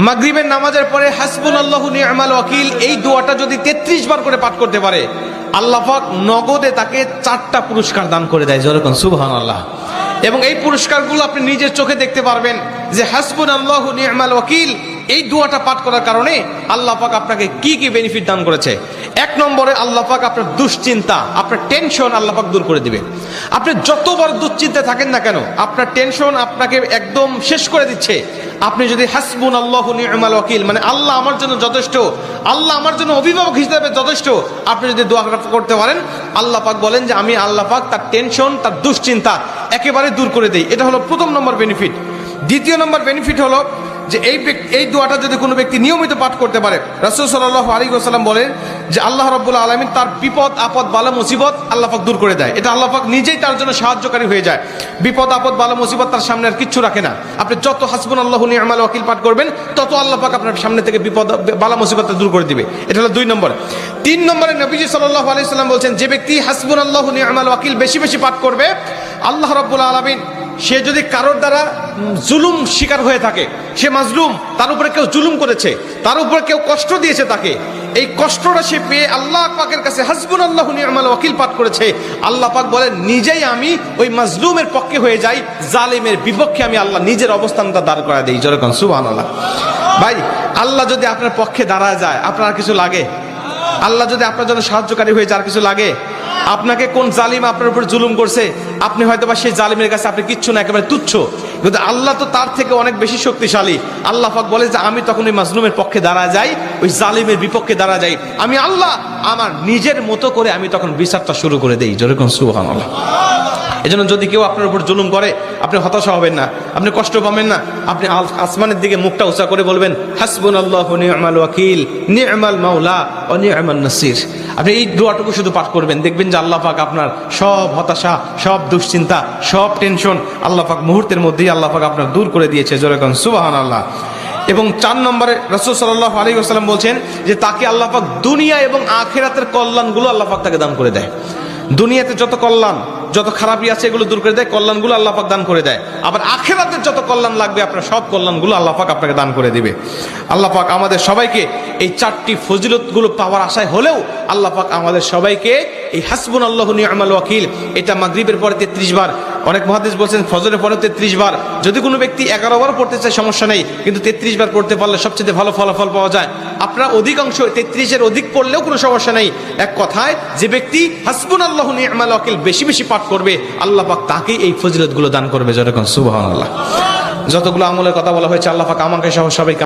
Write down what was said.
মাগরিবের নামাজের পরে হাসবুনাল্লাহু নি'মাল ওয়াকিল এই দোয়াটা যদি 33 বার করে পাঠ করতে পারে, আল্লাহ পাক নগদে তাকে 4টা পুরস্কার দান করে দেয়। যেরকম সুবহানাল্লাহ। এবং এই পুরস্কারগুলো আপনি নিজের চোখে দেখতে পারবেন যে হাসবুনাল্লাহু নি'মাল ওয়াকিল এই দোয়াটা পাঠ করার কারণে আল্লাহ পাক আপনাকে কি কি বেনিফিট দান করেছে। 1 নম্বরে আল্লাহ পাক আপনার দুশ্চিন্তা, আপনার টেনশন আল্লাহ পাক দূর করে দিবে। আপনি যতবার দুশ্চিন্তায় থাকেন না কেন, আপনার টেনশন আপনাকে একদম শেষ করে দিচ্ছে। আপনি যদি হাসবুনাল্লাহু নি'মাল ওয়াকিল মানে আল্লাহ আমার জন্য যথেষ্ট, আল্লাহ আমার জন্য অভিভাবক হিসেবে যথেষ্ট, আপনি যদি দোয়া করতে পারেন, আল্লাহ পাক বলেন যে আমি আল্লাহ পাক তার টেনশন, তার দুশ্চিন্তা একেবারে দূর করে দেই। এটা হলো প্রথম নম্বর বেনিফিট। দ্বিতীয় নম্বর বেনিফিট হলো যে এই দোয়াটা যদি কোনো ব্যক্তি নিয়মিত পাঠ করতে পারে, রাসূল সাল্লাল্লাহু আলাইহি ওয়াসাল্লাম বলেন যে আল্লাহ রাব্বুল আলামিন তার বিপদ আপদ বালা মুসিবত আল্লাহ পাক দূর করে দেয়। এটা আল্লাহ পাক নিজেই তার জন্য সাহায্যকারী হয়ে যায়। বিপদ আপদ বালা মুসিবত তার সামনে আর কিচ্ছু রাখে না। আপনি যত হাসবুনাল্লাহু নি'মাল ওয়াকিল পাঠ করবেন, তত আল্লাহ পাক আপনার সামনে থেকে বিপদ বালা মুসিবত দূর করে দিবে। এটা হলো 2 নম্বর। 3 নম্বরে নবীজি সাল্লাল্লাহু আলাইহি ওয়াসাল্লাম বলেন, যে ব্যক্তি হাসবুনাল্লাহু নি'মাল ওয়াকিল বেশি বেশি পাঠ করবে, আল্লাহ রাব্বুল আলামিন সে যদি কারোর দ্বারা জুলুম শিকার হয়ে থাকে, সে মাজলুম, তার উপরে কেউ জুলুম করেছে, তার উপরে কেউ কষ্ট দিয়েছে, তাকে এই কষ্টটা সে পেয়ে আল্লাহ পাকের কাছে হাসবুনাল্লাহু নি'মাল ওয়াকিল পাঠ করেছে, আল্লাহ পাক বলেন নিজেই আমি ওই মাজলুমের পক্ষে হয়ে যাই, জালেমের বিপক্ষে আমি আল্লাহ নিজের অবস্থানটা দাঁড় করা দেই। যেরকম সুবহানাল্লাহ। ভাই, আল্লাহ যদি আপনার পক্ষে দাঁড়ায় যায়, আপনার কিছু লাগে? আল্লাহ যদি আপনার জন্য সাহায্যকারী হয়ে যায়, আর কিছু লাগে? আপনাকে কোন জালিম আপনার উপর জুলুম করছে, আপনি হয়তো বা সেই জালিমের কাছে আপনি কিচ্ছু না, একেবারে তুচ্ছ, কিন্তু আল্লাহ তো তার থেকে অনেক বেশি শক্তিশালী। আল্লাহ পাক বলে যে আমি তখন ওই মাজলুমের পক্ষে দাঁড়া যাই, ওই জালিমের বিপক্ষে দাঁড়া যাই, আমি আল্লাহ আমার নিজের মতো করে আমি তখন বিচারটা শুরু করে দেই। যেরকম সুবহানাল্লাহ। এজন্য যদি কেউ আপনার উপর জুলুম করে, আপনি হতাশা হবেন না, আপনি কষ্ট পাবেন না, আপনি আসমানের দিকে মুখটা উঁচা করে বলবেন হাসবুনাল্লাহু নি'মাল ওয়াকিল নি'মাল মাওলা ওয়া নি'মান নাসির। আপনি এই দোয়াটুকু শুধু পাঠ করবেন, দেখবেন যে আল্লাহ পাক আপনার সব হতাশা, সব দুশ্চিন্তা, সব টেনশন আল্লাহ পাক মুহূর্তের মধ্যেই আল্লাহ পাক আপনার দূর করে দিয়েছে। যেরকম সুবহানাল্লাহ। এবং 4 নম্বরে রাসূল সাল্লাল্লাহু আলাইহি ওয়াসাল্লাম বলছেন যে তাকে আল্লাহ পাক দুনিয়া এবং আখিরাতের কল্যাণগুলো আল্লাহ পাক তাকে দান করে দেয়। দুনিয়াতে যত কল্যাণ, যত খারাপই আছে এগুলো দূর করে দেয়, কল্যাণগুলো আল্লাহ পাক দান করে দেয়। আবার আখিরাতের যত কল্যাণ লাগবে, আপনার সব কল্যাণগুলো আল্লাহ পাক আপনাকে দান করে দিবে। আল্লাহ পাক আমাদের সবাইকে এই 4টি ফজিলতগুলো পাওয়ার আশায় হলেও আল্লাহ পাক আমাদের সবাইকে এই হাসবুনাল্লাহু নি'মাল ওয়াকিল এটা মাগরিবের পরে 33 বার, অনেক মুহাদ্দিস বলছেন ফজরের পরে 33 বার, যদি কোনো ব্যক্তি 11 বার পড়তে চায় সমস্যা নেই, কিন্তু 33 বার পড়তে পারলে সবচেয়ে ভালো ফলাফল পাওয়া যায়। আপনারা অধিকাংশ 33-এর অধিক পড়লেও কোনো সমস্যা নেই। এক কথায় যে ব্যক্তি হাসবুনাল্লাহু নি'মাল ওয়াকিল বেশি বেশি পাঠ করবে, আল্লাহ পাক তাকে এই ফজিলতগুলো দান করবে। যেরকম সুবহানাল্লাহ। যতগুলো আমলের কথা বলা হয়েছে, আল্লাহ পাক আমাকে সহ সবাইকে